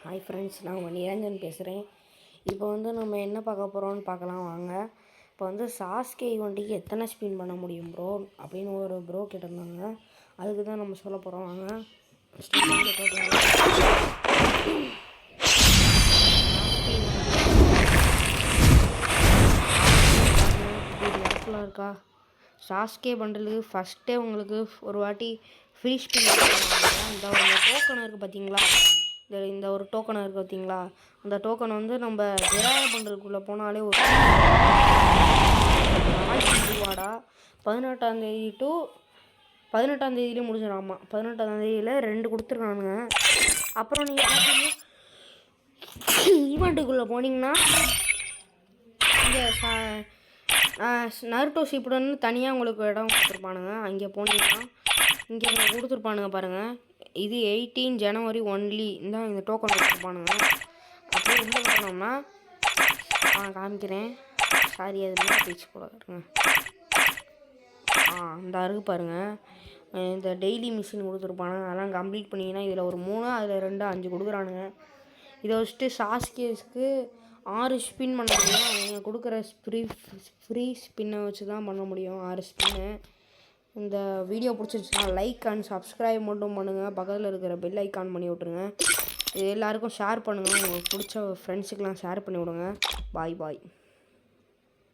Hi friends, நான் உங்கள் நிரஞ்சன் பேசுகிறேன். இப்போ வந்து நம்ம என்ன பார்க்க போகிறோம்னு பார்க்கலாம் வாங்க. இப்போ வந்து சாஸ்கே வண்டிக்கு எத்தனை ஸ்பின் பண்ண முடியும் ப்ரோ அப்படின்னு ஒரு ப்ரோ கேட்டிருந்தாங்க. அதுக்கு தான் நம்ம சொல்ல போகிறோம் வாங்க. இருக்கா சாஸ்கே பண்டலுக்கு ஃபஸ்ட்டே உங்களுக்கு ஒரு வாட்டி ஃப்ரீ ஸ்பின் இந்த ஒரு டோக்கன் இருக்குது பார்த்தீங்களா? இந்த ஒரு டோக்கன் இருக்குது பார்த்தீங்களா? அந்த டோக்கன் வந்து நம்ம ஜெராய பண்டலுக்குள்ளே போனாலே ஒரு ரூபாடா 18ஆந்தேதி டு 18ஆந்தேதியிலே முடிஞ்சிடாமா. 18ஆந்தேதியில் 2 கொடுத்துருக்கானுங்க. அப்புறம் நீங்கள் பார்த்தீங்கன்னா ஈவெண்ட்டுக்குள்ளே போனீங்கன்னா இங்கே நருட்டோ ஷிப்புடன்னு தனியாக உங்களுக்கு இடம் கொடுத்துருப்பானுங்க. அங்கே போனீங்கன்னா இங்கே கொடுத்துருப்பானுங்க பாருங்கள். இது 18 ஜனவரி ஒன்லி இந்த டோக்கன் கொடுத்துருப்பானுங்க. அப்படியே உள்ளே போனோம்னா காமிக்கிறேன். சாரி, அது மேலே பேச்சு போடுங்க. இந்த அருக்கு பாருங்கள். இந்த டெய்லி மிஷின் கொடுத்துருப்பானுங்க. அதெல்லாம் கம்ப்ளீட் பண்ணிங்கன்னா இதில் ஒரு 3, அதில் 2, 5 கொடுக்குறானுங்க. இதை வச்சுட்டு சாஸ்கேஸ்க்கு 6 ஸ்பின் பண்ண முடியும். அவங்க கொடுக்குற ஃப்ரீ ஸ்பின்னை வச்சு தான் பண்ண முடியும் 6 ஸ்பின்னு. இந்த வீடியோ பிடிச்சிருச்சுன்னா லைக் அண்ட் சப்ஸ்கிரைப் மட்டும் பண்ணுங்கள். பக்கத்தில் இருக்கிற பெல் ஐக்கான் பண்ணி விட்ருங்க. இது எல்லாேருக்கும் ஷேர் பண்ணுங்கள். உங்களுக்கு பிடிச்ச ஃப்ரெண்ட்ஸுக்கெலாம் ஷேர் பண்ணி விடுங்க. பாய்.